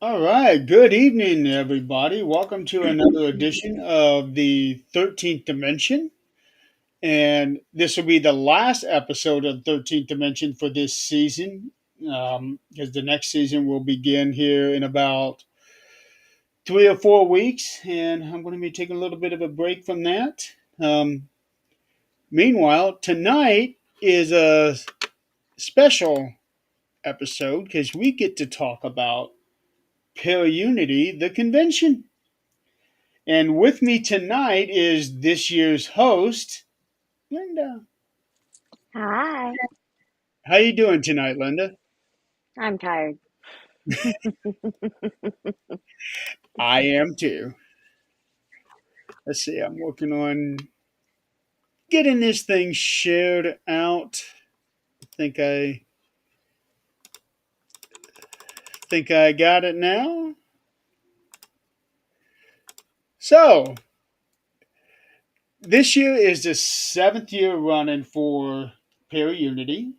All right. Good evening, everybody. Welcome to another edition of the 13th Dimension. And this will be the last episode of 13th Dimension for this season, because the next season will begin here in about 3 or 4 weeks. And I'm going to be taking a little bit of a break from that. Um, Meanwhile, tonight is a special episode because we get to talk about ParaUnity, the convention. And with me tonight is this year's host, Linda. Hi, How you doing tonight, Linda? I'm tired. I am too. Let's see. I'm working on getting this thing shared out. Think I think I got it now. So this year is the seventh year running for ParaUnity.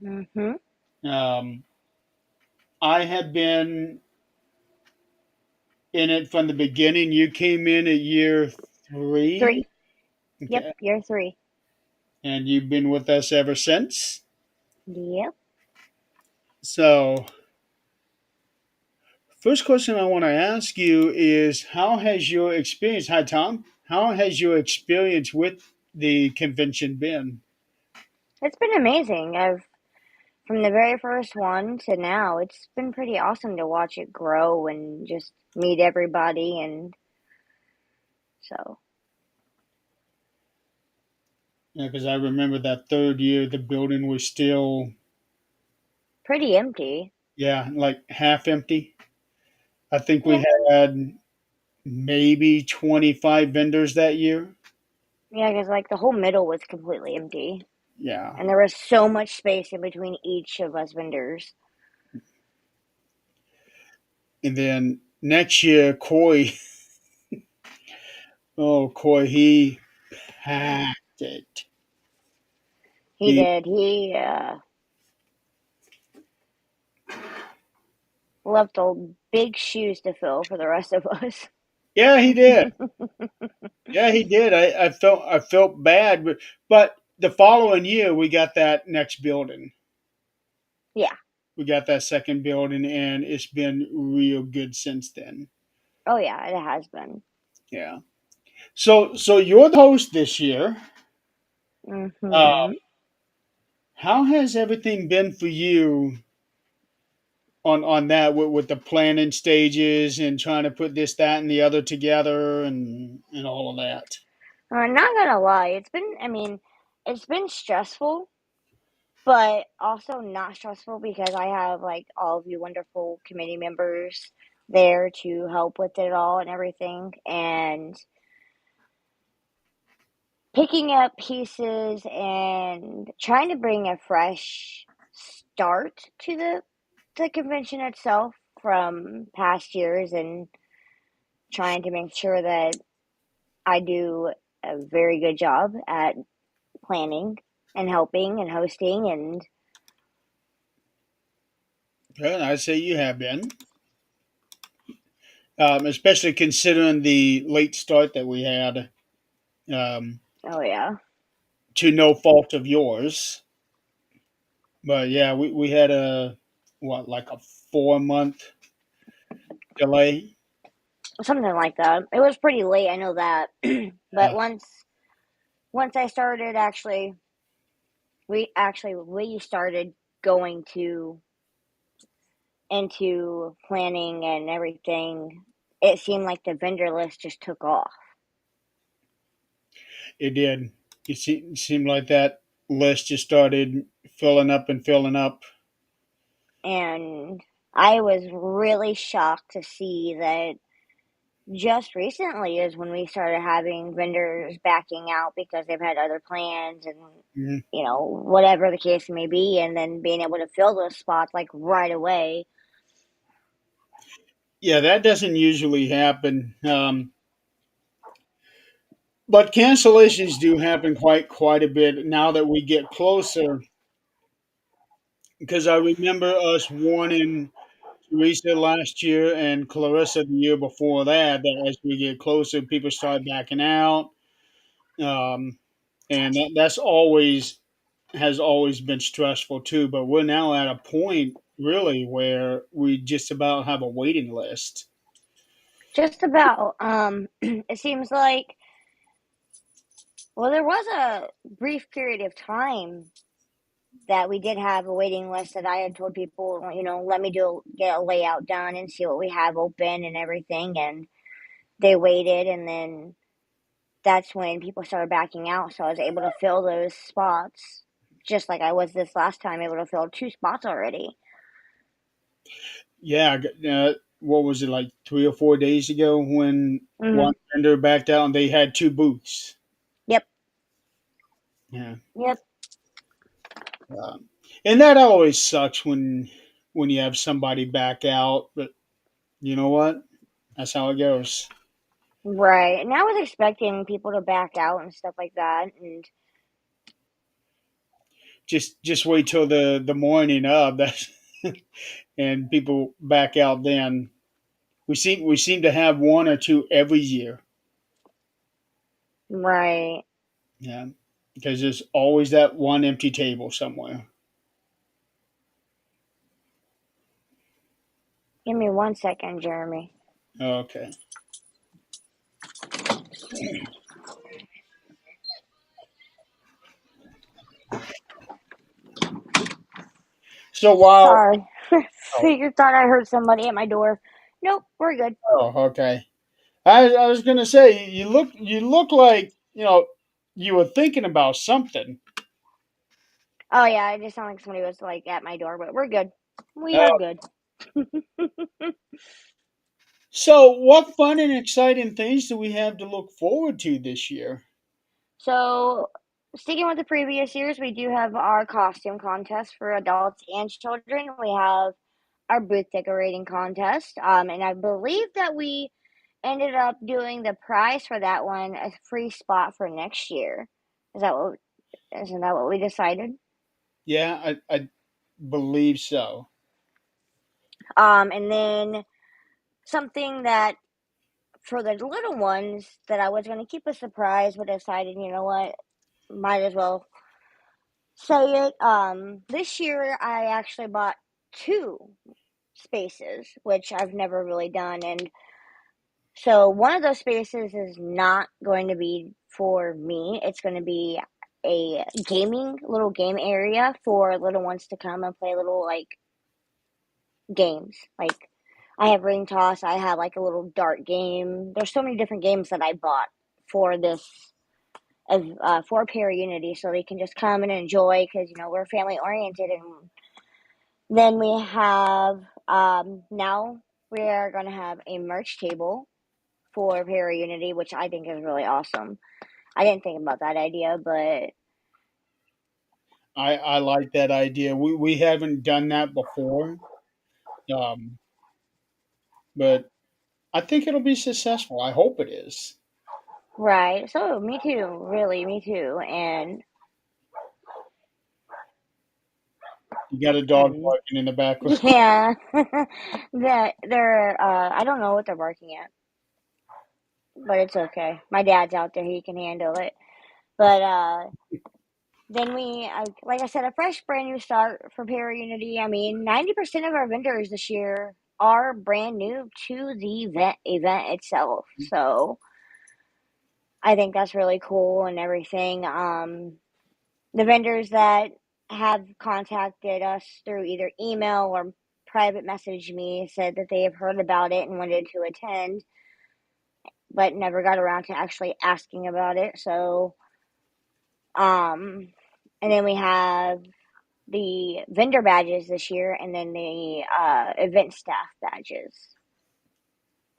Mm-hmm. Um, I have been in it from the beginning. You came in at year three. Three. Yep, Okay. you're three. And you've been with us ever since. Yep. So, first question I want to ask you is how has your experience, hi Tom, how has your experience with the convention been? It's been amazing. I've from the very first one to now, it's been pretty awesome to watch it grow and just meet everybody and so Yeah, because I remember that third year the building was still, pretty empty. yeah, like half empty. I think we Yeah. had maybe 25 vendors that year. Yeah, because like the whole middle was completely empty. Yeah. And there was so much space in between each of us vendors. And then next year, Coy, he packed it. He He, did. He left old big shoes to fill for the rest of us. yeah, he did. Yeah, he did. I felt bad, but the following year we got that next building. Yeah. We got that second building, and it's been real good since then. Oh yeah, it has been. Yeah. So you're the host this year. Uh, Mm-hmm. how has everything been for you on that with the planning stages and trying to put this, that, and the other together and all of that? Not gonna lie, it's been stressful, but also not stressful because I have like all of you wonderful committee members there to help with it all and everything, and picking up pieces and trying to bring a fresh start to the convention itself from past years and trying to make sure that I do a very good job at planning and helping and hosting and Well, I'd say you have been, especially considering the late start that we had. Um, oh yeah. to no fault of yours. But yeah, we had a what like a 4 month delay. Something like that. It was pretty late, I know that. But Uh, once I started we started going to into planning and everything, it seemed like the vendor list just took off. it did. It seemed like that list just started filling up and filling up. And I was really shocked to see that just recently is when we started having vendors backing out because they've had other plans and Mhm. whatever the case may be, and then being able to fill those spots like right away. Yeah, that doesn't usually happen. But cancellations do happen quite a bit now that we get closer. Because I remember us wanting Teresa last year and Clarissa the year before that. That as we get closer, people start backing out, um, and that's always has always been stressful too. But we're now at a point really where we just about have a waiting list. Just about. It seems like, well, there was a brief period of time that we did have a waiting list that I had told people, let me get a layout done and see what we have open and everything. And they waited, and then that's when people started backing out. So I was able to fill those spots, just like I was this last time, able to fill 2 spots already. Yeah, what was it like 3 or 4 days ago when Mm-hmm. one vendor backed out and they had two booths. Yep. Yeah, Yep. and that always sucks when you have somebody back out. But you know what? That's how it goes. Right. And I was expecting people to back out and stuff like that. And Just wait till the morning of that, and people back out. Then we seem to have one or two every year. right. Yeah, because there's always that one empty table somewhere. Give me 1 second, Jeremy. Okay. So while Sorry. oh, Figure thought I heard somebody at my door. Nope, we're good. okay. I was gonna say you look like you were thinking about something. Oh yeah, it just sounded like somebody was like at my door, but we're good. We are Uh, good. so what fun and exciting things do we have to look forward to this year? So, sticking with the previous years, we do have our costume contest for adults and children. We have our booth decorating contest, and I believe that we ended up doing the prize for that one a free spot for next year. Is that what? Isn't that what we decided? Yeah, I believe so. And then something that for the little ones that I was going to keep a surprise, but decided, you know what, might as well say it. This year I actually bought 2 spaces, which I've never really done, and so one of those spaces is not going to be for me. It's going to be a little game area for little ones to come and play little like games. Like I have ring toss, I have like a little dart game. There's so many different games that I bought for this for ParaUnity, so they can just come and enjoy because we're family oriented. And then we have now we are going to have a merch table for ParaUnity, which I think is really awesome. I didn't think about that idea, but I like that idea. We haven't done that before, um, but I think it'll be successful. I hope it is. right. So me too, really, me too. You got a dog And barking in the background. yeah, that they're I don't know what they're barking at, but it's okay. My dad's out there; he can handle it. But then like I said, a fresh, brand new start for ParaUnity. I mean, 90% of our vendors this year are brand new to the event itself. So I think that's really cool and everything. The vendors that have contacted us through either email or private message me said that they have heard about it and wanted to attend, but never got around to actually asking about it. So, um, and then we have the vendor badges this year, and then the event staff badges.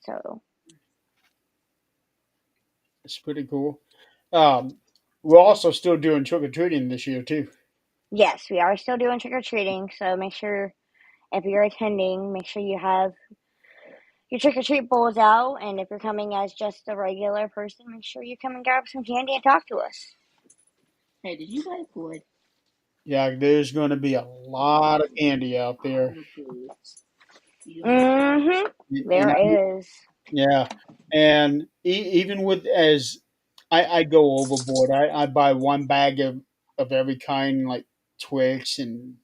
So It's pretty cool. Um, we're also still doing trick or treating this year too. yes, we are still doing trick or treating. So make sure if you're attending, make sure you have your trick or treat bowls out, and if you're coming as just a regular person, make sure you come and grab some candy and talk to us. Hey, did you buy food? Yeah, there's going to be a lot of candy out there. Okay. Mm-hmm. and There is. yeah, and even with as I go overboard. I buy one bag of every kind, like Twix, and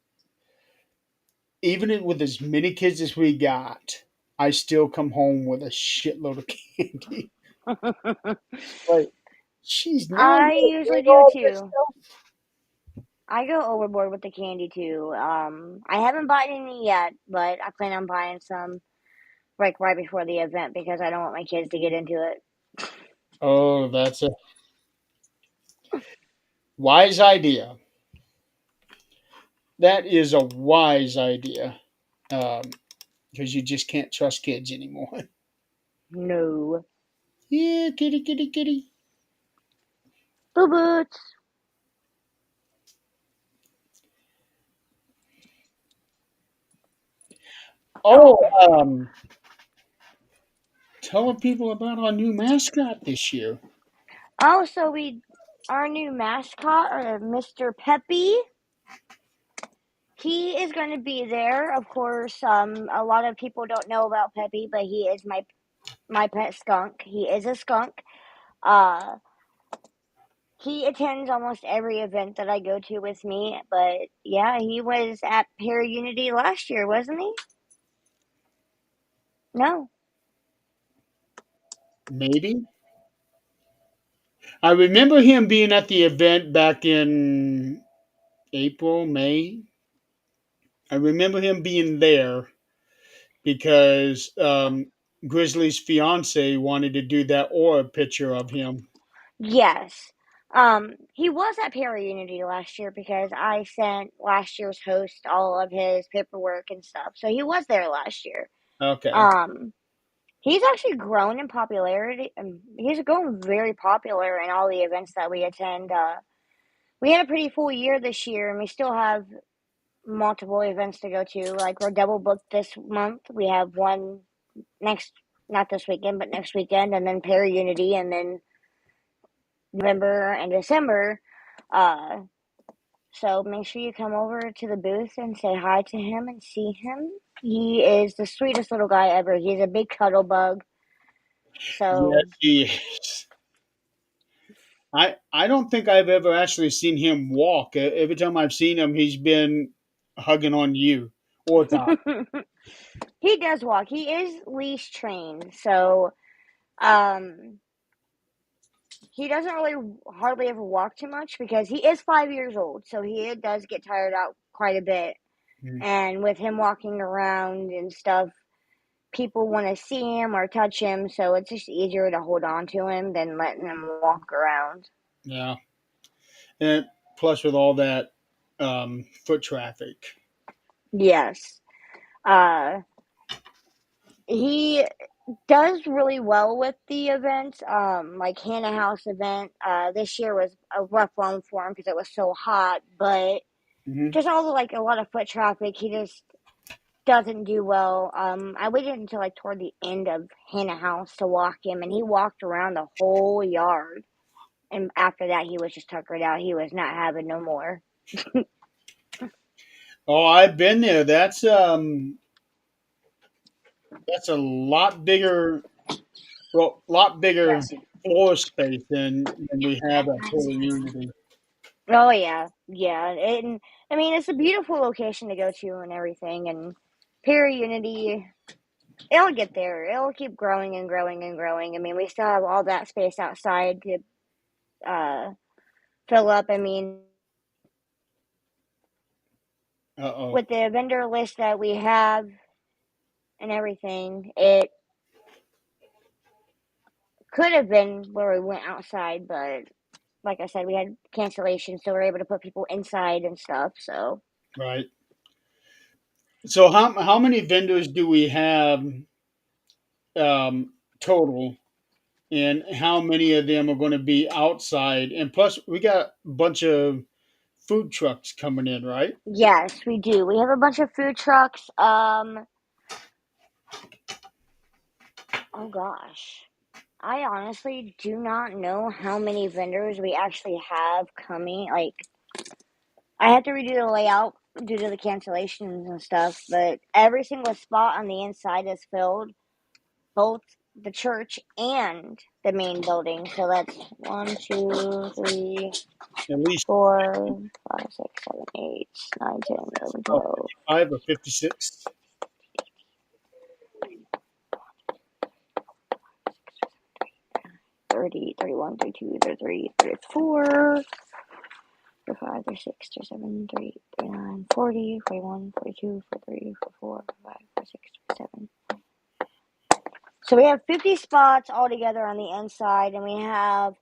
with as many kids as we got, I still come home with a shitload of candy. Like, she's now I gonna usually drink do all this too. stuff. I go overboard with the candy too. I haven't bought any yet, but I plan on buying some like right before the event because I don't want my kids to get into it. Oh, that's a wise idea. That is a wise idea. Because you just can't trust kids anymore. No. Yeah, kitty, kitty, kitty. Boo boots. Oh, telling people about our new mascot this year. Oh, so our new mascot, Mr. Peppy, he is going to be there. Of course, a lot of people don't know about Peppy, but he is my pet skunk. He is a skunk. Uh, he attends almost every event that I go to with me. But yeah, he was at ParaUnity last year, wasn't he? No. Maybe. I remember him being at the event back in April, May. I remember him being there because Grizzly's fiance wanted to do that aura picture of him. Yes. He was at ParaUnity last year because I sent last year's host all of his paperwork and stuff. So he was there last year. Okay. Um, he's actually grown in popularity, and he's grown very popular in all the events that we attend. We had a pretty full year this year, and we still have multiple events to go to. Like we're double booked this month. We have one next, not this weekend, but next weekend, and then ParaUnity, and then November and December. Uh, so make sure you come over to the booth and say hi to him and see him. He is the sweetest little guy ever. He's a big cuddle bug. Yes, So he is. I don't think I've ever actually seen him walk. Every time I've seen him, he's been hugging on you or Todd. he does walk. He is leash trained. So um, he doesn't really hardly ever walk too much because he is 5 years old. So he does get tired out quite a bit. Mm. And with him walking around and stuff, people want to see him or touch him, so it's just easier to hold on to him than letting him walk around. Yeah, and plus with all that foot traffic. Yes. Uh, he does really well with the events. Like Hannah House event, this year was a rough one for him because it was so hot, but Hmm. just all the, like a lot of foot traffic, he just doesn't do well. I waited until like toward the end of Hannah House to walk him, and he walked around the whole yard. And after that, he was just tuckered out. He was not having no more. Oh, I've been there. That's a lot bigger, well, lot bigger floor space than we have at Total Unity. Oh yeah, yeah, and I mean it's a beautiful location to go to and everything. And ParaUnity, it'll get there. It'll keep growing and growing and growing. I mean, we still have all that space outside to uh, fill up. I mean, Uh oh. with the vendor list that we have and everything, it could have been where we went outside, but like I said, we had cancellations, so we're able to put people inside and stuff. So Right. So how many vendors do we have total, and how many of them are going to be outside? And plus, we got a bunch of food trucks coming in, right? yes, we do. We have a bunch of food trucks. Oh gosh. I honestly do not know how many vendors we actually have coming. Like, I have to redo the layout due to the cancellations and stuff. But every single spot on the inside is filled, both the church and the main building. So that's 1, 2, 3, At least 4, 5, 6, 7, 8, 9, 10, 11, 12. 55 or 56. 30, 31, 32, 33, 34, 35, 36, 37, 38, 39, 40, 41, 42, 43, 44, 45, 46, 47. So we have 50 spots altogether on the inside, and we have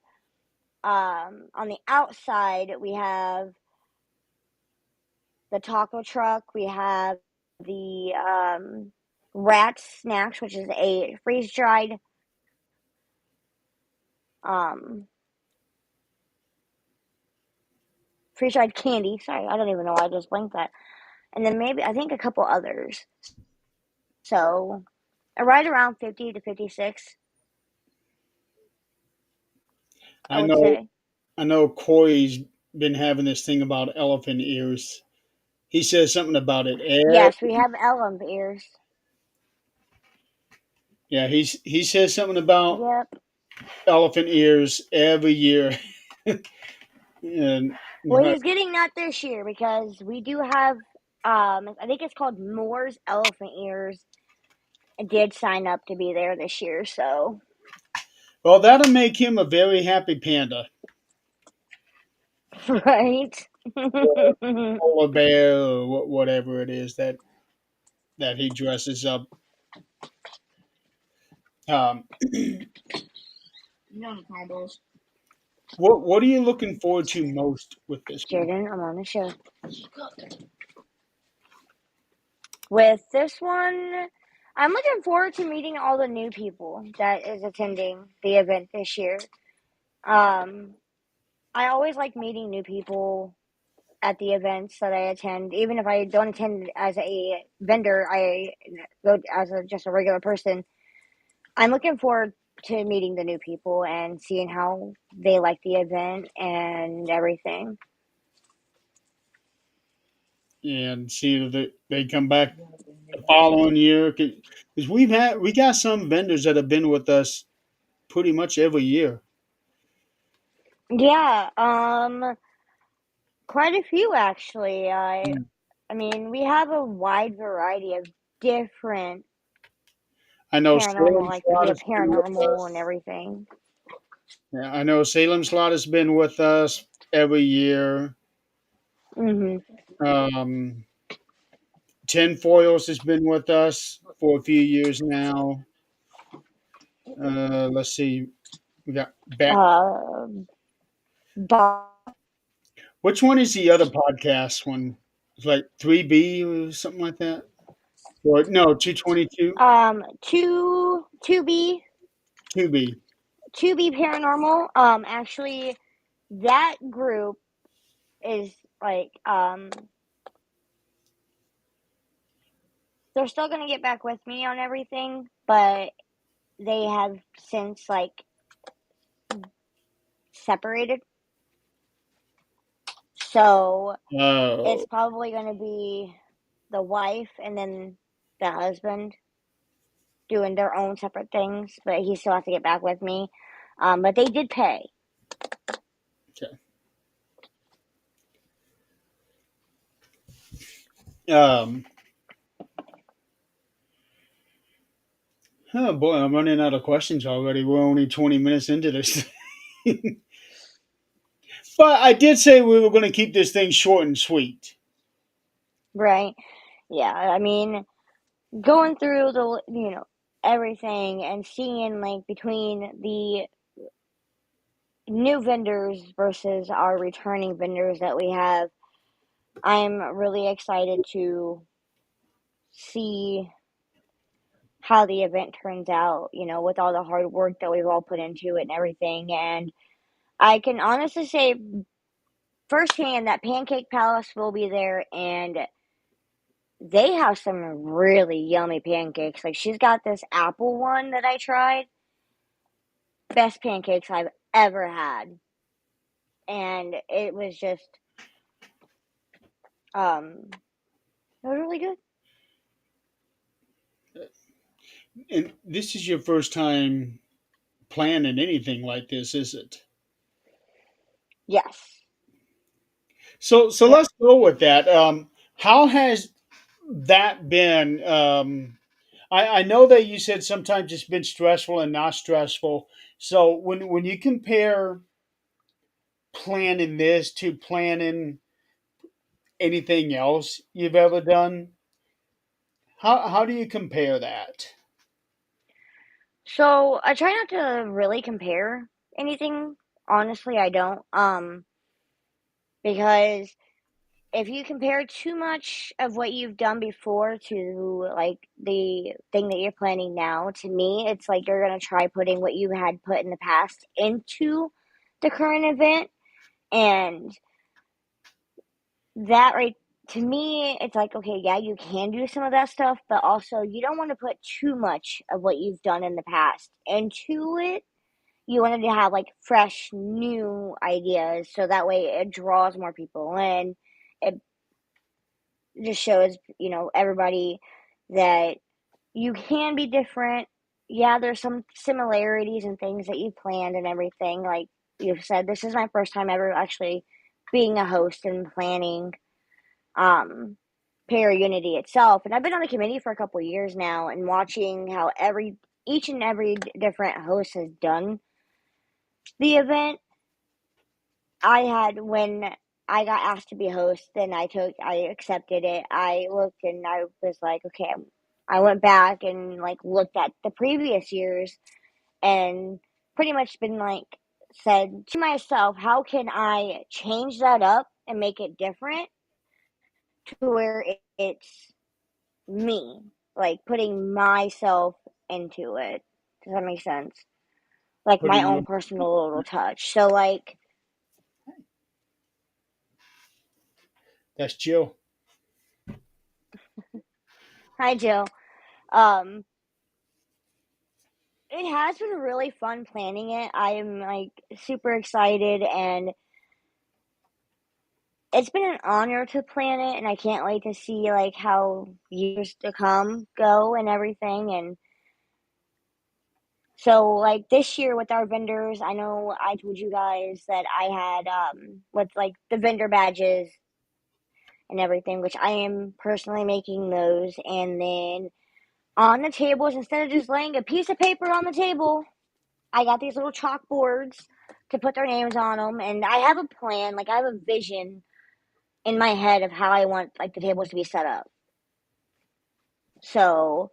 on the outside we have the taco truck, we have the rat snacks, which is a um freeze dried candy. Sorry, I don't even know why I just blanked that. And then maybe I think a couple others. So right around 50 to 56, I I would know say. I know Corey's been having this thing about elephant ears. He says something about it. Yes, we have elm ears. Yeah, he says something about Yep. elephant ears every year. And Well, he's getting that this year because we do have, I think it's called Moore's Elephant Ears. I did sign up to be there this year, so. well, that'll make him a very happy panda. Right? Polar bear or whatever it is that he dresses up. Um, what are you looking forward to most with this one? Jordan, I'm on the show. With this one, I'm looking forward to meeting all the new people that is attending the event this year. Um, I always like meeting new people at the events that I attend. Even if I don't attend as a vendor, I go as just a regular person. I'm looking forward to meeting the new people and seeing how they like the event and everything. And see if they come back the following year because we got some vendors that have been with us pretty much every year. Yeah, quite a few actually. I mean, we have a wide variety of different I know paranormal, Salem like Slot has been with paranormal and us. everything. Yeah, I know Salem Slot has been with us every year. Mhm. Um, Tin Foils has been with us for a few years now. Let's see, we got back. Uh, Bob. Which one is the other podcast one? It's like 3B or something like that. Or no, 222, Two B 2B. paranormal. Actually, that group is like they're still gonna get back with me on everything, but they have since like separated. So it's Oh, probably gonna be the wife and then the husband doing their own separate things, but he still has to get back with me. But they did pay. okay. Um, oh boy, I'm running out of questions already. We're only 20 minutes into this. But I did say we were going to keep this thing short and sweet. Right? Yeah, I mean, going through the everything and seeing like between the new vendors versus our returning vendors that we have, I'm really excited to see how the event turns out, with all the hard work that we've all put into it and everything. And I can honestly say firsthand that Pancake Palace will be there, and they have some really yummy pancakes. Like, she's got this apple one that I tried. Best pancakes I've ever had. And it was just Um, it was really good. And this is your first time planning anything like this, is it? Yes. So Yep. let's go with that. How has that been? I know that you said sometimes it's been stressful and not stressful. So when you compare planning this to planning anything else you've ever done, how do you compare that? So I try not to really compare anything. Honestly, I don't. Because if you compare too much of what you've done before to like the thing that you're planning now, to me, it's like you're gonna try putting what you had put in the past into the current event, and that right to me, it's like okay, yeah, you can do some of that stuff, but also you don't want to put too much of what you've done in the past into it. You wanted to have like fresh, new ideas, so that way it draws more people in. It just shows, everybody that you can be different. Yeah, there's some similarities and things that you planned and everything. Like you've said, this is my first time ever actually being a host and planning um ParaUnity itself. And I've been on the committee for a couple of years now and watching how each and every different host has done the event. I had when I got asked to be a host, then I accepted it. I looked and I was like, okay, I went back and like looked at the previous years and pretty much been like said to myself, how can I change that up and make it different to where it's me, like putting myself into it. Does that make sense? Like my Putting own you, personal little touch. So like, that's Jill. hi Jill. Um, It has been really fun planning it. I am like super excited and it's been an honor to plan it and I can't wait to see like how years to come go and everything. And so like this year with our vendors, I know I told you guys that I had with like the vendor badges and everything, which I am personally making those. And then on the tables, instead of just laying a piece of paper on the table, I got these little chalkboards to put their names on them, and I have a plan. Like I have a vision in my head of how I want like the tables to be set up. So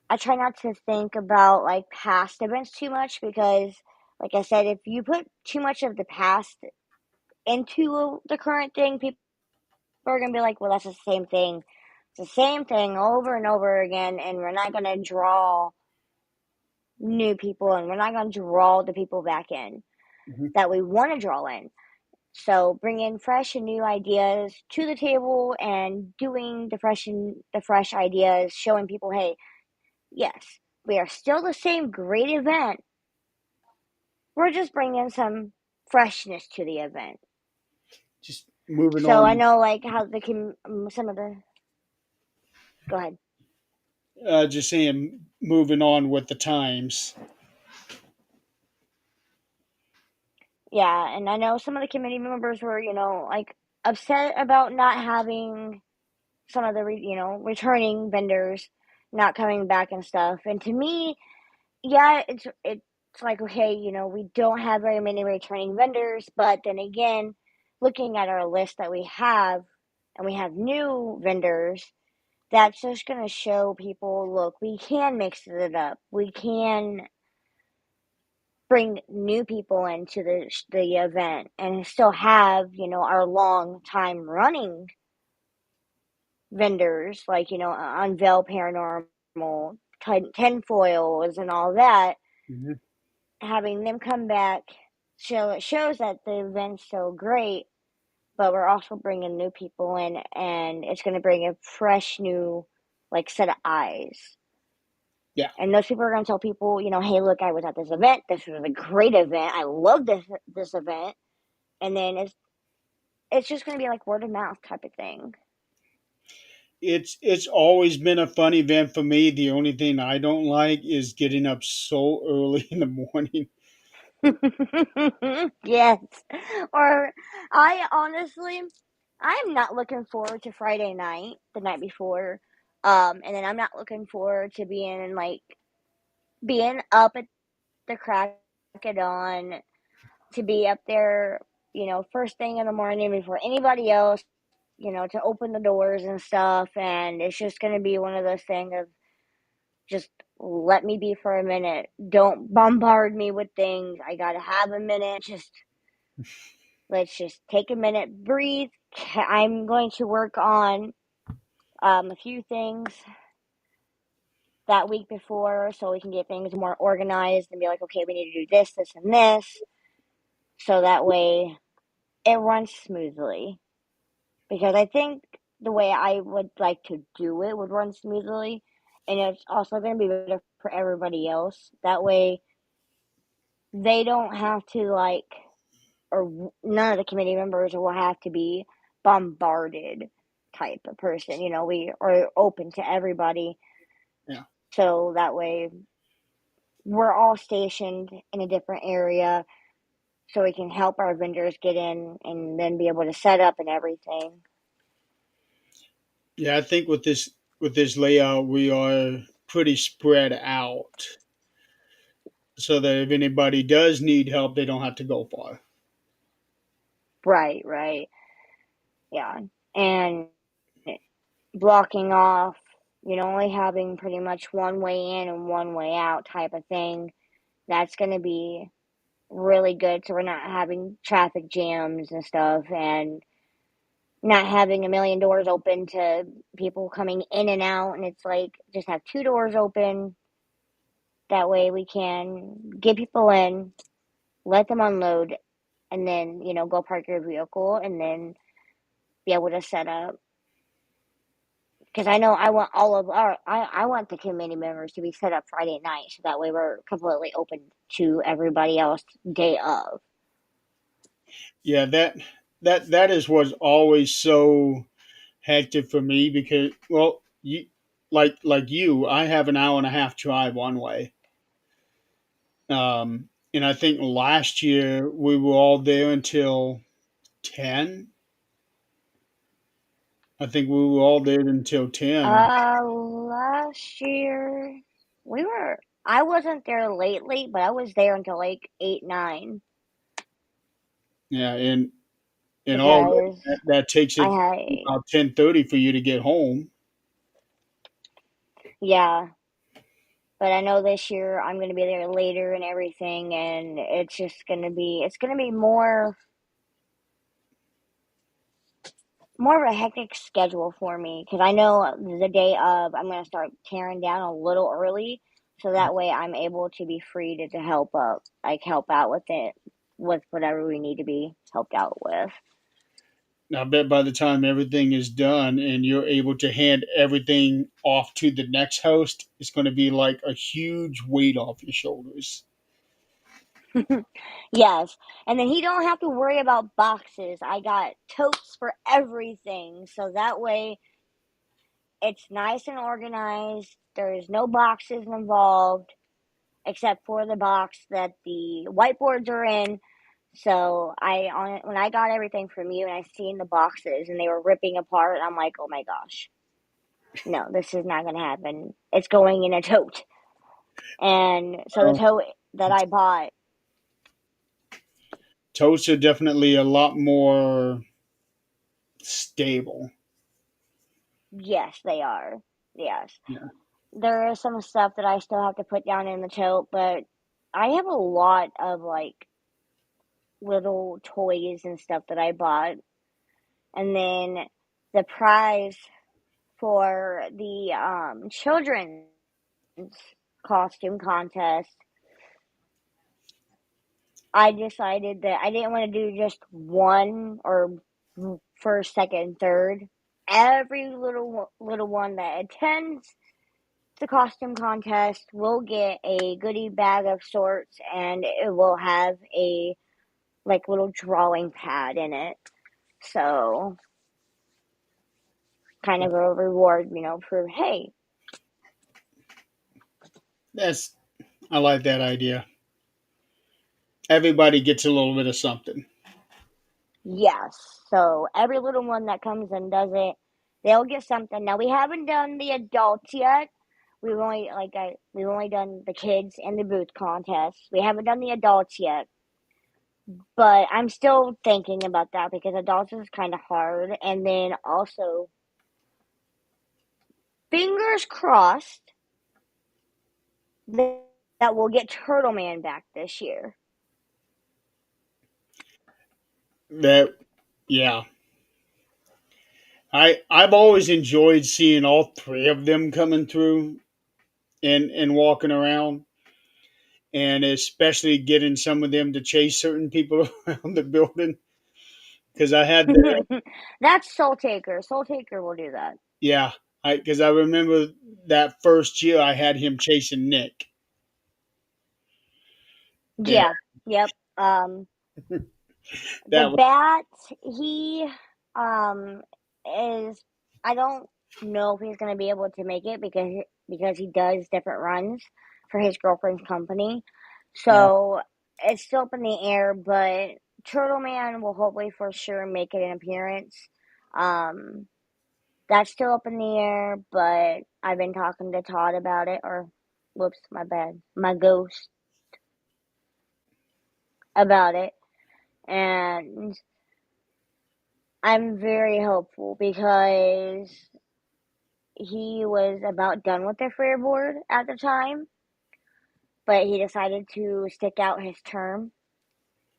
I try not to think about like past events too much because, like I said, if you put too much of the past into the current thing, people are gonna be like, "Well, that's the same thing. It's the same thing over and over again," and we're not gonna draw new people, and we're not gonna draw the people back in Mhm. that we want to draw in. So bringing fresh and new ideas to the table and doing the fresh ideas, showing people, hey, yes, we are still the same great event. We're just bringing some freshness to the event. Just moving So I on. know like how some of the go ahead. Just saying, moving on with the times. Yeah, and I know some of the committee members were like upset about not having some of the returning vendors not coming back and stuff. And to me, yeah, it's like okay, we don't have very many returning vendors, but then again, looking at our list that we have, and we have new vendors, that's just gonna show people, look, we can mix it up. We can bring new people into the event and still have our long time running vendors like Unveil Paranormal, Tinfoils, and all that Mhm. having them come back it shows that the event's so great, but we're also bringing new people in, and it's going to bring a fresh new like set of eyes. Yeah. And those people are going to tell people, hey, look, I was at this event. This was a great event. I love this event. and then it's just going to be like word of mouth type of thing. It's always been a fun event for me. The only thing I don't like is getting up so early in the morning. Yes. Or I honestly, I am not looking forward to Friday night, the night before. And then I'm not looking forward to being up at the crack of dawn, to be up there, first thing in the morning before anybody else, to open the doors and stuff. And it's just going to be one of those things of just let me be for a minute. Don't bombard me with things. I got to have a minute. Let's just take a minute, breathe. I'm going to work on a few things that week before so we can get things more organized and be like, okay, we need to do this, this, and this. So that way it runs smoothly. Because I think the way I would like to do it would run smoothly. And it's also going to be better for everybody else. That way they don't have to, or none of the committee members will have to be bombarded type of person. We are open to everybody. Yeah. So that way we're all stationed in a different area so we can help our vendors get in and then be able to set up and everything. Yeah, I think with this layout we are pretty spread out so that if anybody does need help, they don't have to go far. Right, right. Yeah. And blocking off, only having pretty much one way in and one way out type of thing. That's going to be really good. So we're not having traffic jams and stuff, and not having a million doors open to people coming in and out. And it's like, just have two doors open. That way we can get people in, let them unload, and then, go park your vehicle and then be able to set up. Because I know I want I want the committee members to be set up Friday night, so that way we're completely open to everybody else day of. Yeah, that is what's always so hectic for me because well, you like you, I have an hour and a half drive one way. And I think last year we were all there until 10. I think we were all there until 10. Last year we were. I wasn't there lately, but I was there until like 8, 9 Yeah, and all because that takes I it had, about 10:30 for you to get home. yeah. But I know this year I'm gonna be there later and everything, and it's gonna be more of a hectic schedule for me because I know the day of I'm going to start tearing down a little early so that way I'm able to be free to help out with it, with whatever we need to be helped out with. Now, I bet by the time everything is done and you're able to hand everything off to the next host, it's going to be like a huge weight off your shoulders. Yes, and then he don't have to worry about boxes. I got totes for everything, so that way it's nice and organized. There's no boxes involved except for the box that the whiteboards are in. So when I got everything from you and I seen the boxes and they were ripping apart, I'm like, oh my gosh, no, this is not gonna happen. It's going in a tote. And so the Um, tote that I bought, totes are definitely a lot more stable. yes, they are. Yes, Yeah. there is some stuff that I still have to put down in the tote, but I have a lot of little toys and stuff that I bought. And then the prize for the children's costume contest, I decided that I didn't want to do just one or first, second, third. Every little one that attends the costume contest will get a goodie bag of sorts, and it will have a like little drawing pad in it. So kind of a reward, for hey, That's I like that idea. Everybody gets a little bit of something. yes. So every little one that comes and does it, they'll get something. Now we haven't done the adults yet. We've only done the kids and the booth contest. We haven't done the adults yet, but I'm still thinking about that because adults is kind of hard. And then also, fingers crossed that, that we'll get Turtle Man back this year. That yeah. I've always enjoyed seeing all three of them coming through and walking around, and especially getting some of them to chase certain people around the building. Because I had the That's Soul Taker. Soul Taker will do that. yeah, I remember that first year I had him chasing Nick, and Yeah. Yep. The that was bat, he um is I don't know if he's gonna be able to make it because he does different runs for his girlfriend's company. yeah. So it's still up in the air, but Turtle Man will hopefully for sure make it an appearance. Um that's still up in the air, but I've been talking to Todd about it, or whoops, my bad. My ghost about it. And I'm very hopeful because he was about done with the fair board at the time, but he decided to stick out his term.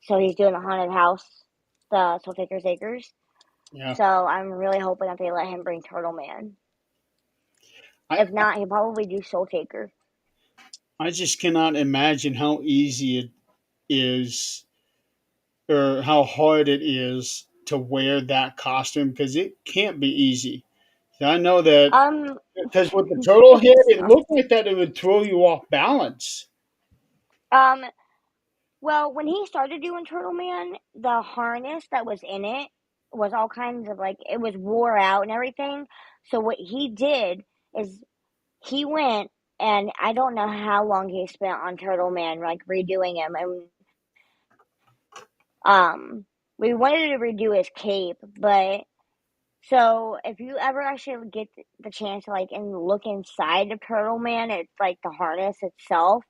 So he's doing a haunted house, the Soul Taker's Acres. Yeah. So I'm really hoping that they let him bring Turtle Man. I, If not, he'll probably do Soul Taker. I just cannot imagine how easy it is or how hard it is to wear that costume because it can't be easy. I know that Um, because with the turtle head, it's it looked like that it would throw you off balance. um. Well, when he started doing Turtle Man, the harness that was in it was all kinds of like it was wore out and everything. So what he did is he went and I don't know how long he spent on Turtle Man, like redoing him. And we wanted to redo his cape, but so if you ever actually get the chance to like and look inside of Turtle Man, it's like the harness itself.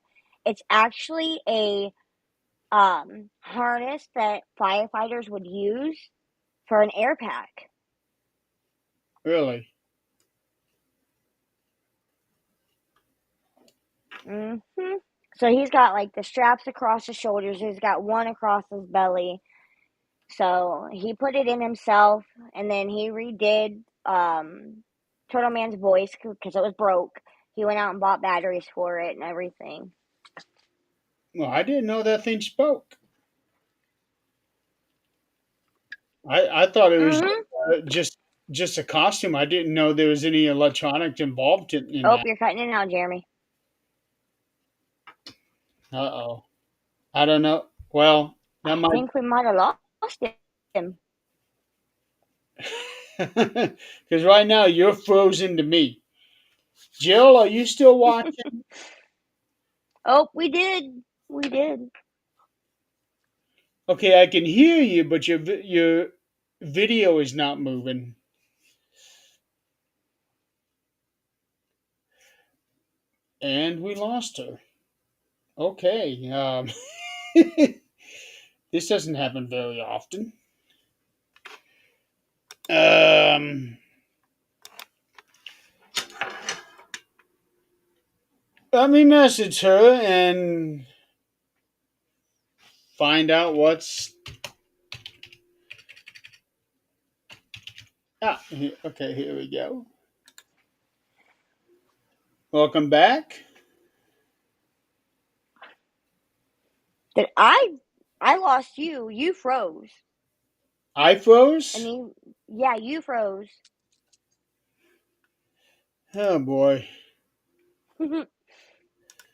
It's actually a harness that firefighters would use for an air pack. Really? hmm So he's got like the straps across his shoulders. He's got one across his belly. So he put it in himself, and then he redid Turtle Man's voice because it was broke. He went out and bought batteries for it and everything. Well, I didn't know that thing spoke. I thought it was Mm-hmm. just a costume. I didn't know there was any electronics involved in Oh, that. you're cutting it out, Jeremy. Uh oh. I don't know. Well, that I might think we might have lost him. because right now you're frozen to me. Jill, are you still watching? Oh, we did. We did. Okay, I can hear you, but your video is not moving, and we lost her. Okay, this doesn't happen very often. Um, Let me message her and find out what's. Okay, here we go. Welcome back. Did I lost you. You froze. I I froze. mean, yeah, you froze. Oh boy.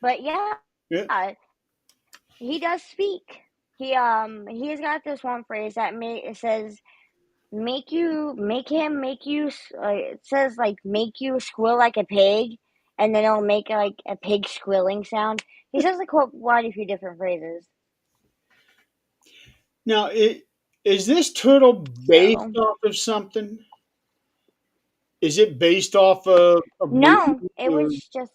But yeah, Yeah. he does speak. he's got this one phrase that it says make you it says like make you squeal like a pig, and then it'll make like a pig squealing sound. He says like quite a few different phrases. Now, is this turtle based So off of something? Is it based off of a movie? no, it Or, was just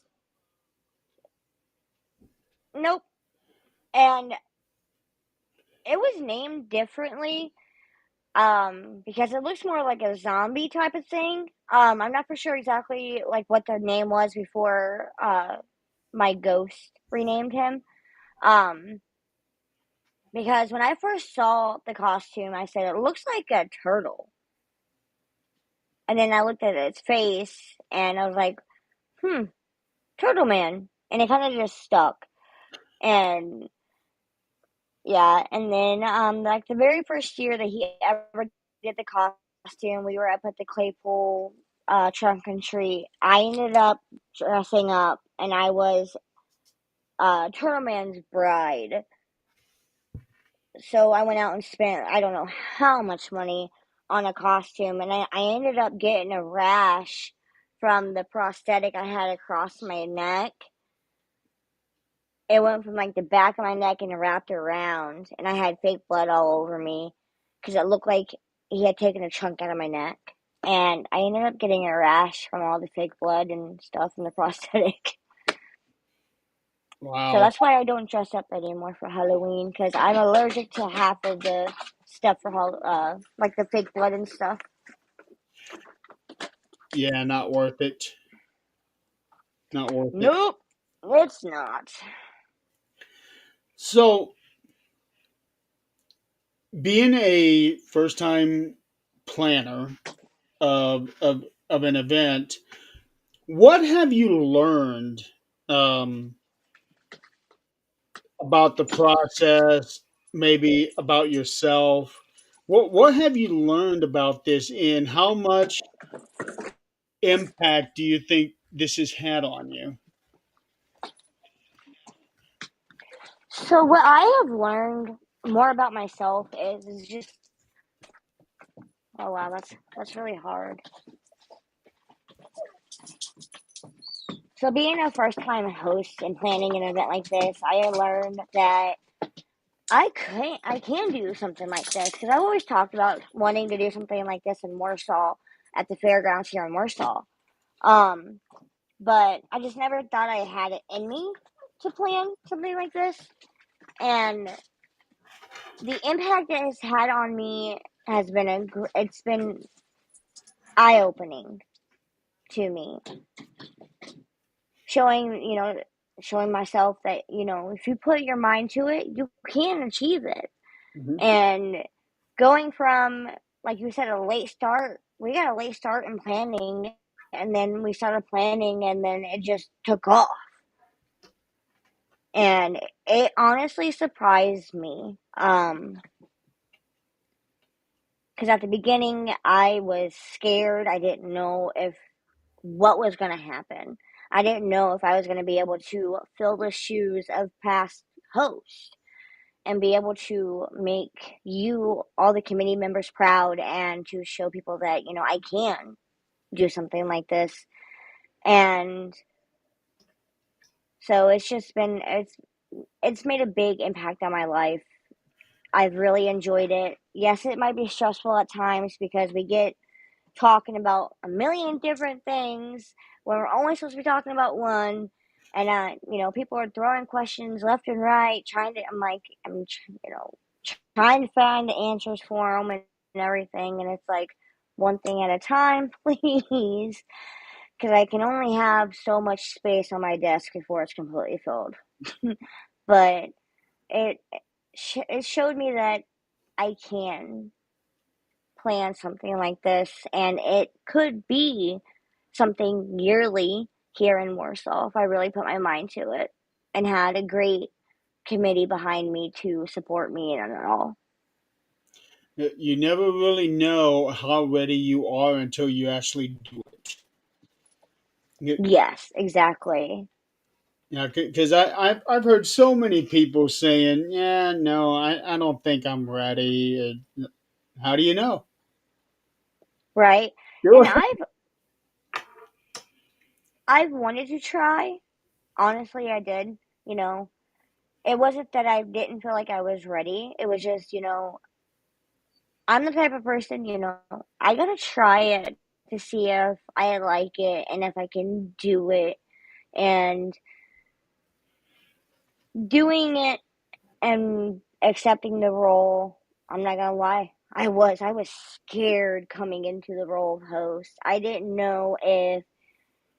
nope. And it was named differently because it looks more like a zombie type of thing. I'm not for sure exactly like what the name was before my ghost renamed him. Um because when I first saw the costume, I said it looks like a turtle. And then I looked at its face and I was like, "Hmm, Turtle Man." And it kind of just stuck. And yeah, and then like the very first year that he ever did the costume, we were up at the Claypool trunk and treat. I ended up dressing up, and I was Turtle Man's bride. So I went out and spent I don't know how much money on a costume, and I ended up getting a rash from the prosthetic I had across my neck. It went from like the back of my neck and it wrapped around, and I had fake blood all over me because it looked like he had taken a chunk out of my neck. And I ended up getting a rash from all the fake blood and stuff in the prosthetic. So wow. that's why I don't dress up anymore for Halloween because I'm allergic to half of the stuff for like the fake blood and stuff. Yeah, not worth it. Not worth it. Nope, it's not. So, being a first time planner of an event, what have you learned um, about the process, maybe about yourself? What have you learned about this, and how much impact do you think this has had on you? So what I have learned more about myself is just oh wow, that's really hard. So being a first time host and planning an event like this, I learned that I can do something like this because I've always talked about wanting to do something like this in Warsaw at the fairgrounds here in Warsaw. Um, but I just never thought I had it in me to plan something like this, and the impact it has had on me has been it's been eye opening to me, showing showing myself that if you put your mind to it, you can achieve it. Hmm. And going from, like you said, a late start, we got a late start in planning, and then we started planning, and then it just took off. And it honestly surprised me. Because at the beginning, I was scared. I didn't know if what was going to happen. I didn't know if I was going to be able to fill the shoes of past hosts and be able to make all the committee members proud and to show people that, I can do something like this. And so it's made a big impact on my life. I've really enjoyed it. Yes, it might be stressful at times because we get talking about a million different things when we're only supposed to be talking about one. And people are throwing questions left and right, trying to find the answers for them and everything. And it's like one thing at a time, please, because I can only have so much space on my desk before it's completely filled. But it it showed me that I can plan something like this, and it could be something yearly here in Warsaw if I really put my mind to it and had a great committee behind me to support me in it all. You never really know how ready you are until you actually do it. Yes, exactly. Yeah, because I've heard so many people saying, "Yeah, no, I don't think I'm ready." How do you know? right? Sure. And I've wanted to try. Honestly, I did. You know, it wasn't that I didn't feel like I was ready. It was just, I'm the type of person, I gotta try it to see if I like it and if I can do it. And doing it and accepting the role, I'm not gonna lie. I was scared coming into the role of host. I didn't know if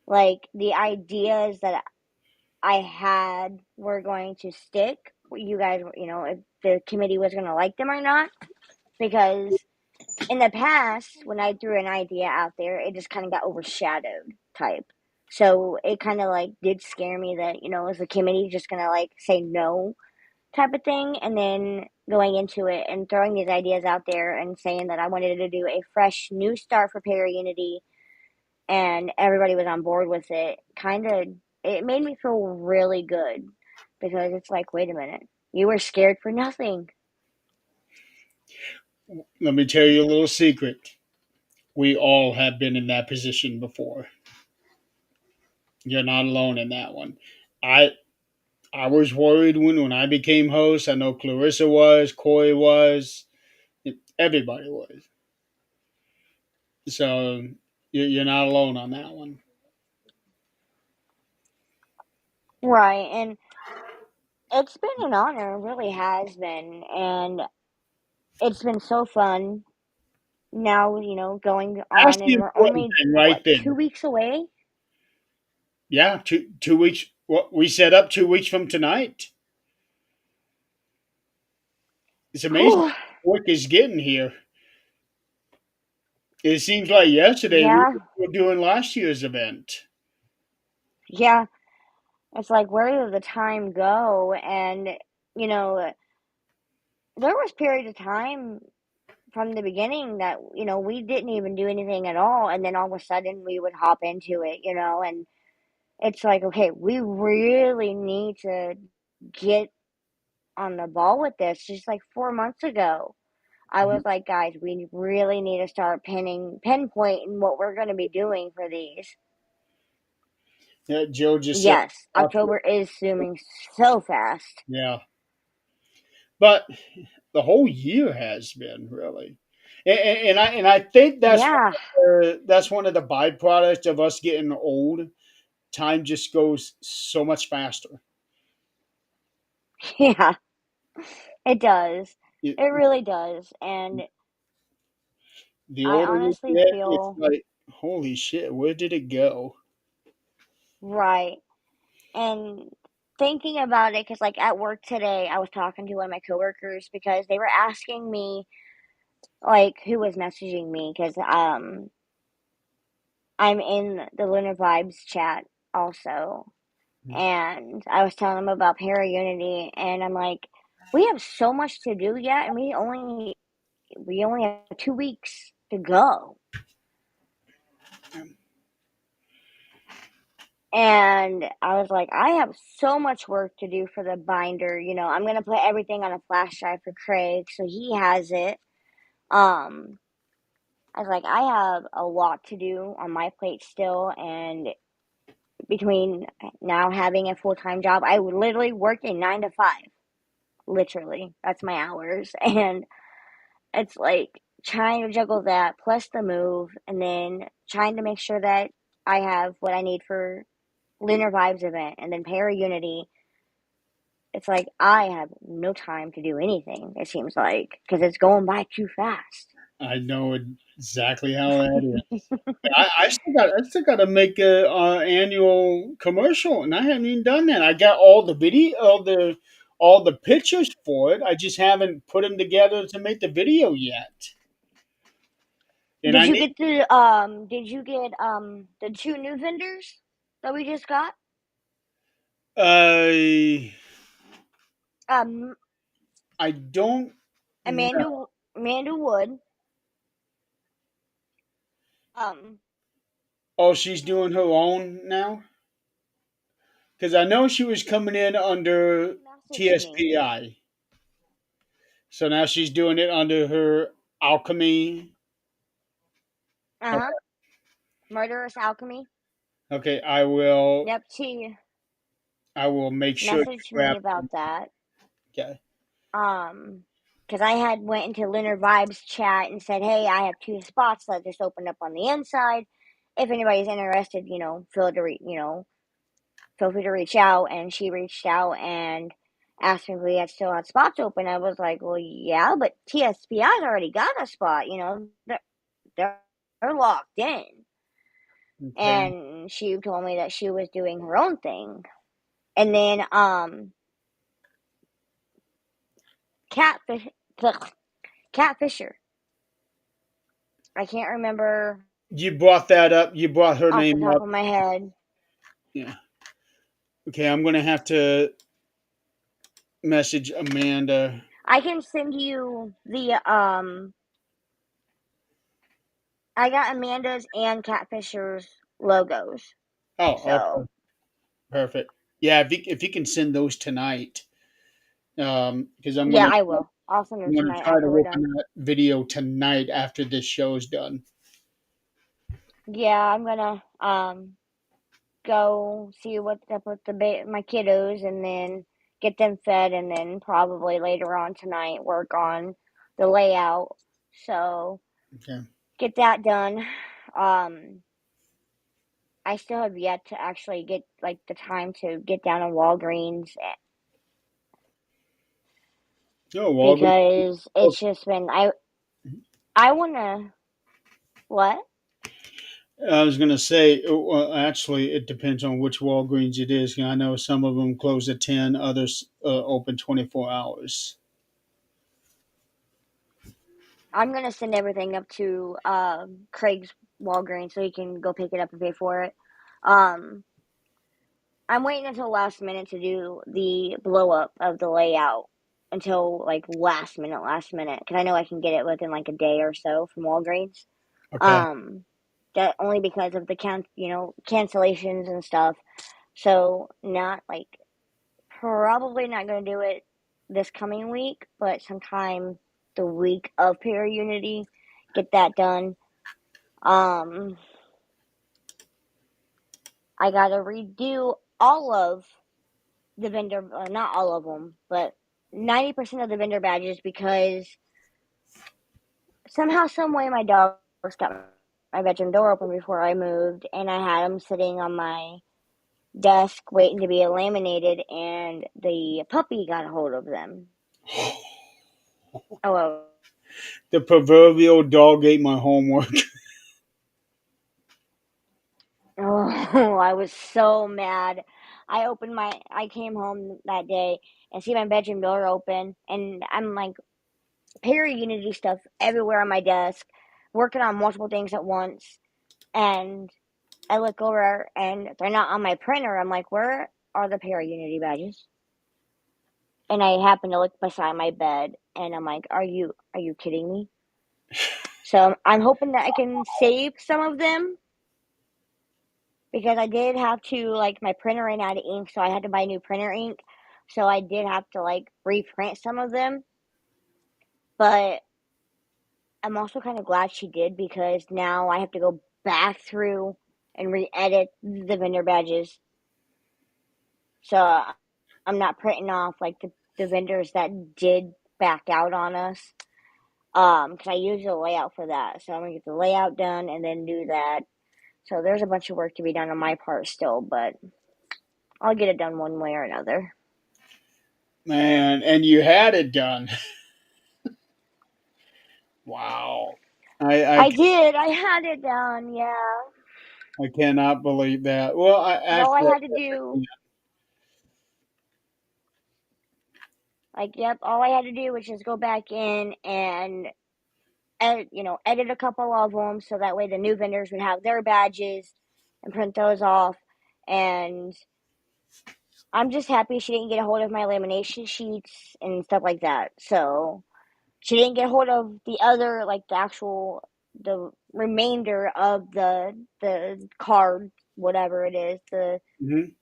like the ideas that I had were going to stick. You guys, if the committee was going to like them or not. Because in the past, when I threw an idea out there, it just kind of got overshadowed type. So it kind of like did scare me that, is the committee just going to like say no type of thing? And then going into it and throwing these ideas out there and saying that I wanted to do a fresh new start for ParaUnity and everybody was on board with it, kind of it made me feel really good because it's like, wait a minute, you were scared for nothing. Let me tell you a little secret. We all have been in that position before. You're not alone in that one. I I was worried when I became host. I know Clarissa was, Corey was, everybody was. So you're not alone on that one. Right, and it's been an honor, it really has been, and it's been so fun. Now, going That's on, the and we're important only thing right what, there. 2 weeks away. Yeah, two weeks. What we set up 2 weeks from tonight. It's amazing Whew. how quick it's getting here. It seems like yesterday we Yeah, were doing last year's event. yeah, it's like, where did the time go? And you know there was periods of time from the beginning that we didn't even do anything at all, and then all of a sudden we would hop into it, and it's like, okay, we really need to get on the ball with this. Just like 4 months ago, I was Mhm. like, guys, we really need to start pinpointing what we're going to be doing for these. Yeah, Joe just said, Yes, October is zooming so fast. yeah, but the whole year has been really, and I think Yeah. that's one of the byproducts of us getting old. Time just goes so much faster. Yeah, it does. It, It really does. And the I older we honestly get, it's feel like, holy shit, where did it go? right. And thinking about it, because like at work today, I was talking to one of my coworkers because they were asking me like who was messaging me because I'm in the Lunar Vibes chat also, and I was telling them about Para Unity, and I'm like, we have so much to do yet, and we only have 2 weeks to go. And I was like, I have so much work to do for the binder. I'm gonna put everything on a flash drive for Craig, so he has it. Um, I was like, I have a lot to do on my plate still, and between now having a full time job, I would literally work a 9 to 5. Literally, that's my hours, and it's like trying to juggle that plus the move, and then trying to make sure that I have what I need for Lunar Vibes event, and then Para Unity. It's like I have no time to do anything, it seems like, because it's going by too fast. I know exactly how that is. I still got to make a annual commercial, and I haven't even done that. I got all the video, all the pictures for it. I just haven't put them together to make the video yet. And Did I you need. get the two new vendors that we just got? Uh, Um, I don't know. Amanda Wood. Um, Oh, she's doing her own now. Because I know she was coming in under Messaged me. TSPI. So now she's doing it under her alchemy. Uh huh. Murderous Alchemy. Okay, I will. Yep, she I will make sure to messaged me grab. about that. Okay. Um, because I had went into Leonard Vibes chat and said, "Hey, I have 2 spots that just opened up on the inside. If anybody's interested, feel free to reach out." And she reached out and asked me if we had still had spots open. I was like, "Well, yeah, but TSPI's already got a spot. They're locked in." Okay. And she told me that she was doing her own thing. And then Catfish Catfisher. I can't remember You brought that up. You brought her off the name top up. of my head. Yeah. Okay, I'm gonna have to message Amanda. I can send you I got Amanda's and Catfisher's logos. Oh, So okay, perfect. Yeah, if you can send those tonight, because yeah, I will. I'll send them I'm gonna tonight try to after we're work on done. that video tonight after this show's done. Yeah, I'm gonna go see what's up with my kiddos and then get them fed and then probably later on tonight work on the layout. So Okay. get that done. Um, I still have yet to actually get like the time to get down to Walgreens Oh, Walgreens. because it's just been I wanna what? I was gonna say, well, actually, it depends on which Walgreens it is. I know some of them close at 10, others open 24 hours. I'm gonna send everything up to Craig's Walgreens so he can go pick it up and pay for it. Um, I'm waiting until last minute to do the blow up of the layout until like last minute because I know I can get it within like a day or so from Walgreens. Okay. Um, that only because of the cancellations and stuff. So not like probably not going to do it this coming week, but sometime the week of ParaUnity, get that done. Um, I got to redo all of the vendor, not all of them, but 90% of the vendor badges because somehow, some way, my dogs got my bedroom door open before I moved, and I had them sitting on my desk waiting to be laminated, and the puppy got a hold of them. Oh, well. The proverbial dog ate my homework. Oh, I was so mad. I came home that day and see my bedroom door open, and I'm like, ParaUnity stuff everywhere on my desk, working on multiple things at once, and I look over and they're not on my printer. I'm like, where are the ParaUnity badges? And I happen to look beside my bed, and I'm like, are you kidding me? So I'm hoping that I can save some of them because I did have to like my printer ran out of ink, so I had to buy new printer ink. So I did have to like reprint some of them, but I'm also kind of glad she did because now I have to go back through and re-edit the vendor badges. So I'm not printing off like the vendors that did back out on us. Because I use the layout for that. So I'm gonna get the layout done and then do that. So there's a bunch of work to be done on my part still, but I'll get it done one way or another. Man, and you had it done. Wow. I did. I had it done. Yeah. I cannot believe that. Well, Because all I actually, had to do, like, yep, all I had to do was just go back in and edit a couple of them so that way the new vendors would have their badges and print those off. And I'm just happy she didn't get a hold of my lamination sheets and stuff like that. So she didn't get a hold of the other, like the remainder of the card, whatever it is, mhm.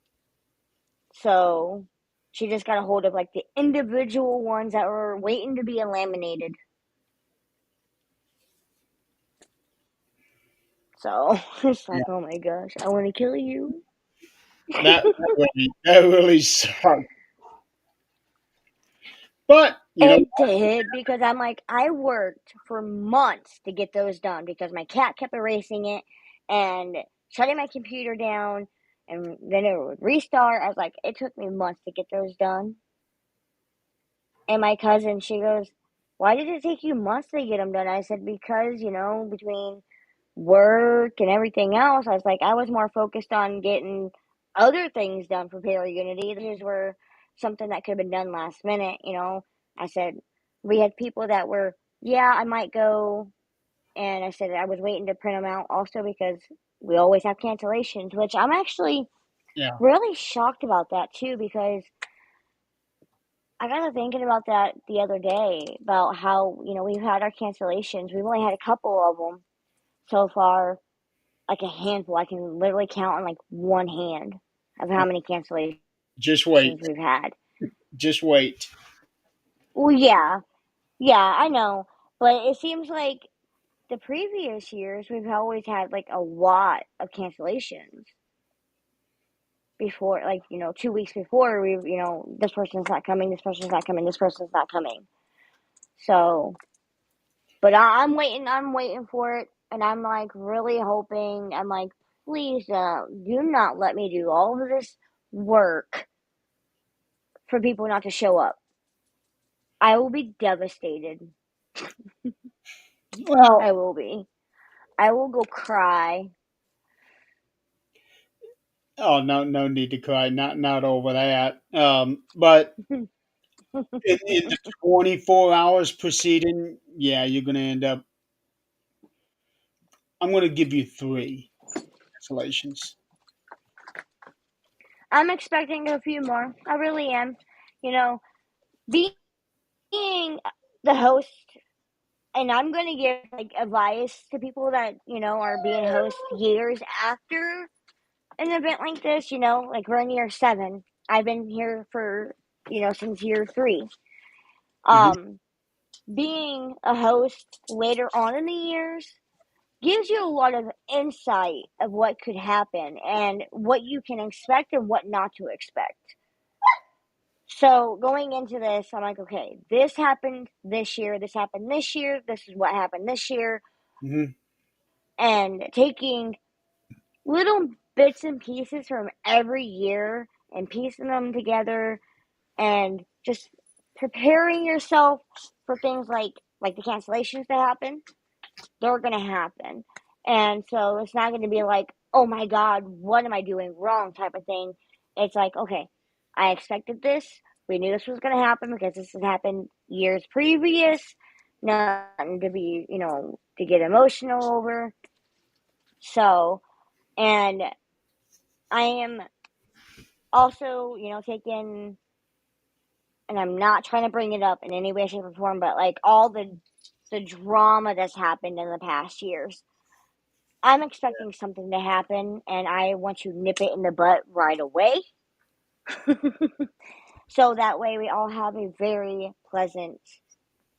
So she just got a hold of like the individual ones that were waiting to be laminated. So it's Yeah, like, oh my gosh, I want to kill you. that really sucked. But you know, It did because I'm like, I worked for months to get those done because my cat kept erasing it and shutting my computer down, and then it would restart. I was like, it took me months to get those done. And my cousin, she goes, "Why did it take you months to get them done?" I said, "Because, between work and everything else, I was like, I was more focused on getting other things done for ParaUnity. These were something that could have been done last minute. I said, we had people that were, yeah, I might go. And I said, I was waiting to print them out also because we always have cancellations, which I'm actually yeah, really shocked about that too because I got to thinking about that the other day about how, we've had our cancellations. We've only had a couple of them so far, like a handful. I can literally count on like one hand of how many cancellations just wait, we've had. just wait. Well, yeah, yeah, I know, but it seems like the previous years we've always had like a lot of cancellations before, like 2 weeks before this person's not coming, this person's not coming, this person's not coming. So, but I'm waiting for it, and I'm like really hoping. I'm like, please, do not let me do all of this work for people not to show up. I will be devastated. I Well, will be. I will go cry. oh no, no need to cry. Not over that. But in the 24 hours preceding, yeah, you're gonna end up. I'm gonna give you three cancellations. I'm expecting a few more. I really am. You know, being the host, and I'm going to give like advice to people that, are being hosts years after an event like this, like we're in year 7. I've been here for, since year 3. Hmm. Um, being a host later on in the years gives you a lot of insight of what could happen and what you can expect and what not to expect. So going into this, I'm like, okay, this happened this year, this happened this year, this is what happened this year, Hmm. and taking little bits and pieces from every year and piecing them together and just preparing yourself for things like the cancellations that happen. They're gonna happen. And so it's not gonna be like, oh my God, what am I doing wrong type of thing. It's like, okay, I expected this. We knew this was gonna happen because this has happened years previous. Nothing to be, to get emotional over. So, and I am also, taking, and I'm not trying to bring it up in any way, shape, or form, but like all the drama that's happened in the past years. I'm expecting something to happen, and I want to nip it in the butt right away. So that way we all have a very pleasant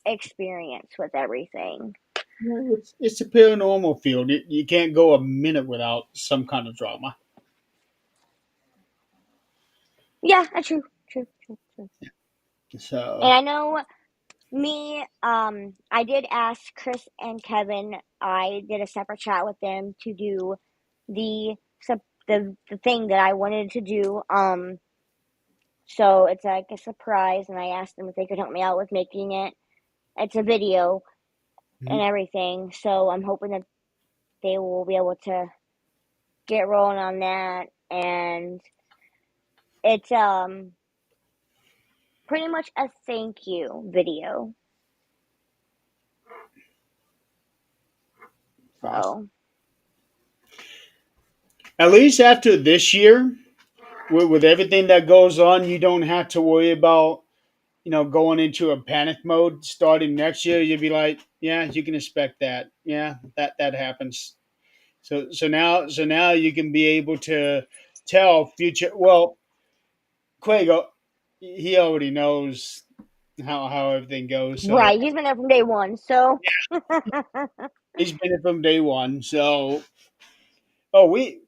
experience with everything. It's a paranormal field. You can't go a minute without some kind of drama. Yeah, true, true, true, true. And So I know I did ask Chris and Kevin. I did a separate chat with them to do the the thing that I wanted to do. So it's like a surprise, and I asked them if they could help me out with making it. It's a video and mhm. everything, so I'm hoping that they will be able to get rolling on that. And it's pretty much a thank you video. Awesome. So At least after this year, with everything that goes on, you don't have to worry about going into a panic mode starting next year. You'd be like, yeah, you can expect that. Yeah, that happens. So now you can be able to tell future. Well, Quago, he already knows how everything goes. So Right, he's been there from day one, so he's been it from day one. So oh, he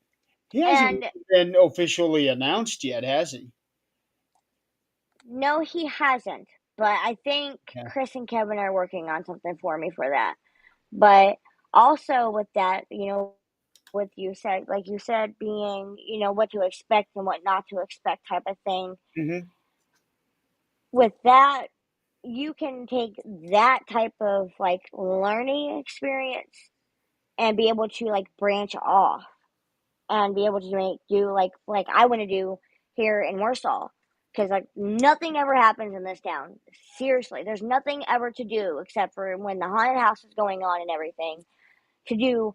hasn't and been officially announced yet, has he? no, he hasn't. But I think Yeah. Chris and Kevin are working on something for me for that. But also with that, what you said, like you said, being, what to expect and what not to expect type of thing. Hmm. With that, you can take that type of like learning experience and be able to like branch off and be able to do like I want to do here in Warsaw, because like nothing ever happens in this town. Seriously, there's nothing ever to do except for when the haunted house is going on and everything to do,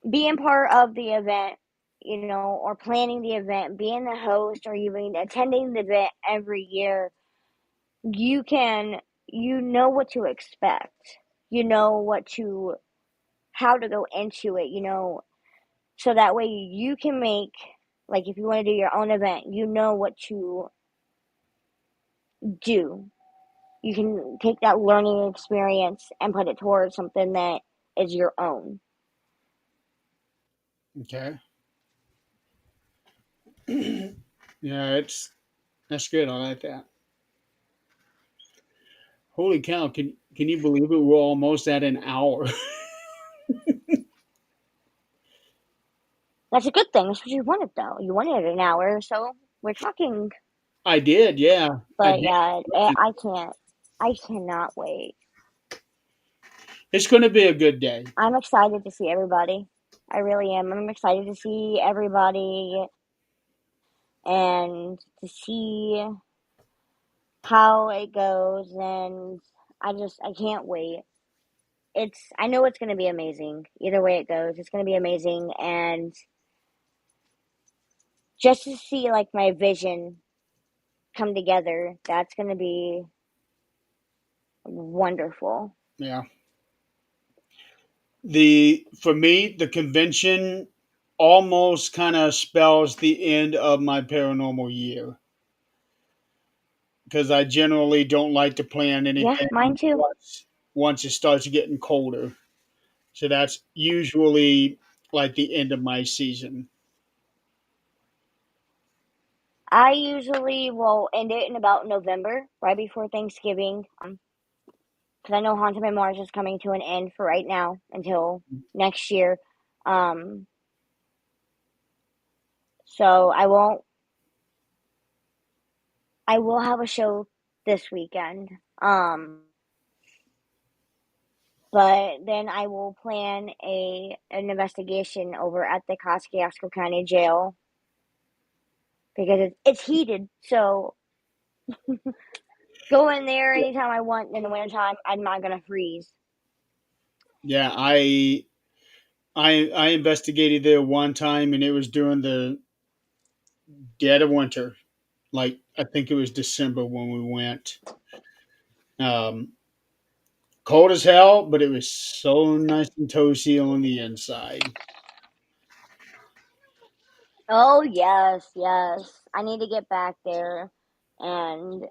being part of the event, or planning the event, being the host, or even attending the event every year. You can, what to expect. You know what to, how to go into it, so that way you can make, like, if you want to do your own event, you know what to do. You can take that learning experience and put it towards something that is your own. Okay. Yeah, that's good. I like that. Holy cow! Can you believe it? We're almost at an hour. That's a good thing. That's what you wanted, though. You wanted an hour, so we're talking. I did, yeah, I But did. yeah, I cannot wait. It's going to be a good day. I'm excited to see everybody. I really am. I'm excited to see everybody and to see how it goes. And I can't wait. I know it's going to be amazing. Either way it goes, it's going to be amazing. And just to see like my vision come together, that's going to be wonderful. Yeah. The For me, the convention almost kind of spells the end of my paranormal year because I generally don't like to plan Yeah, mine anything too. once it starts getting colder. So that's usually like the end of my season. I usually will end it in about November, right before Thanksgiving. Because I know Haunted by Mars is coming to an end for right now until next year. Um, so I will have a show this weekend. But then I will plan an investigation over at the Kosciuszko County Jail because it's heated. So go in there anytime I want in the wintertime. I'm not gonna freeze. Yeah, I investigated there one time and it was during the dead of winter. Like I think it was December when we went. Um, Cold as hell, but it was so nice and toasty on the inside. Oh yes, yes. I need to get back there, and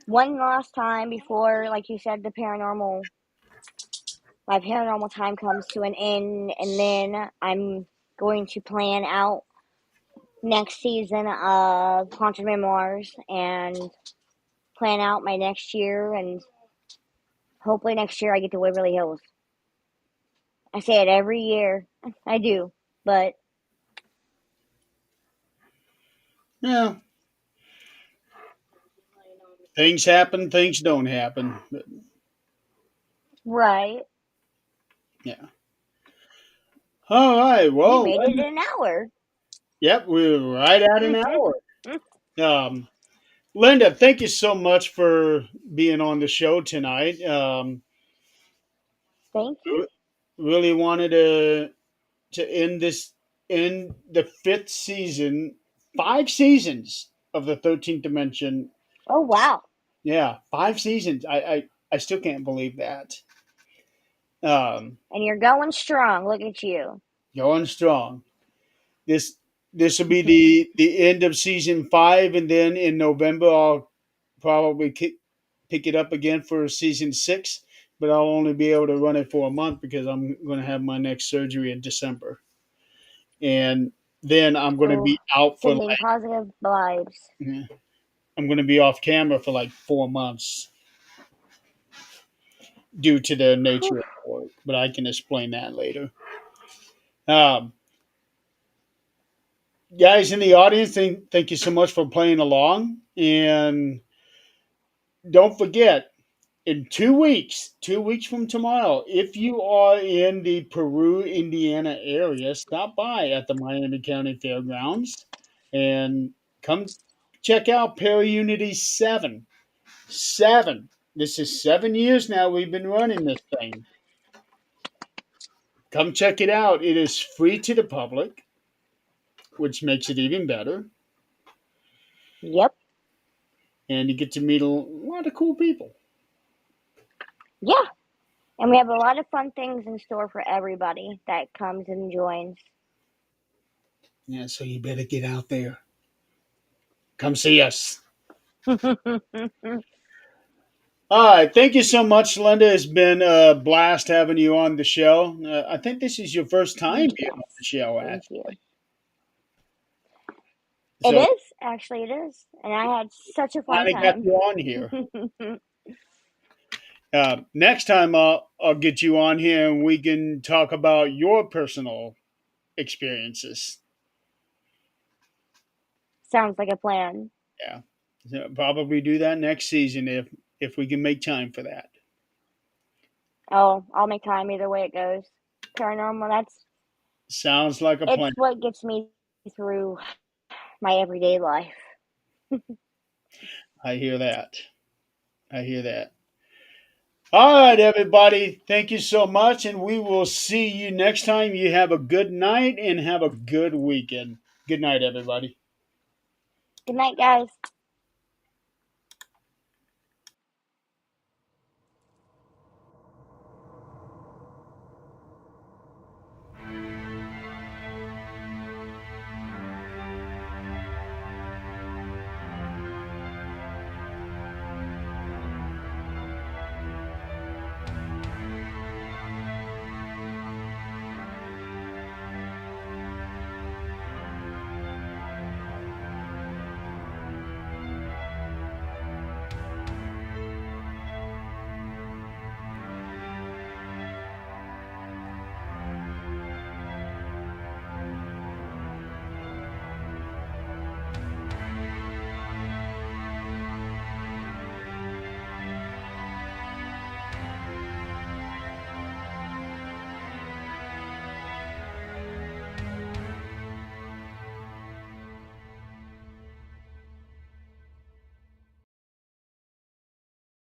one last time before, like you said, my paranormal time comes to an end, and then I'm going to plan out next season of Haunted Memoirs and plan out my next year, and hopefully next year I get to Waverly Hills. I say it every year. I do, but Yeah, things happen, things don't happen. But right. yeah. All right. We Well, made it in an hour. yep, we're right at an hour. Um, Linda, thank you so much for being on the show tonight. Thank you. Really wanted to end the fifth season, 5 seasons of the 13th Dimension. Oh wow. Yeah, 5 seasons. I still can't believe that. Um, And you're going strong. Look at you. Going strong. This this will be the end of season 5, and then in November I'll probably pick it up again for season 6. But I'll only be able to run it for a month because I'm going to have my next surgery in December, and then I'm going to Oh, be out for sending positive vibes. I'm going to be off camera for like 4 months due to the Whew. nature of the work. But I can explain that later. Um, Guys in the audience, thank you so much for playing along, and don't forget, in 2 weeks, 2 weeks from tomorrow, if you are in the Peru, Indiana area, stop by at the Miami County Fairgrounds and come check out ParaUnity 7. 7. This is 7 years now we've been running this thing. Come check it out. It is free to the public, which makes it even better. Yep. And you get to meet a lot of cool people. Yeah. And we have a lot of fun things in store for everybody that comes and joins. Yeah, so you better get out there. Come see us. All right. Thank you so much, Linda. It's been a blast having you on the show. I think this is your first time being on the Yes. show, Thank you. actually. It So is. Actually, it is. And I had such a fun finally got time. you on here. Next time, I'll get you on here and we can talk about your personal experiences. Sounds like a plan. Yeah, so probably do that next season if we can make time for that. Oh, I'll make time either way it goes. Paranormal, Sounds like a it's plan. what gets me through my everyday life. I hear that. I hear that. All right, everybody. Thank you so much, and we will see you next time. You have a good night and have a good weekend. Good night, everybody. Good night, guys.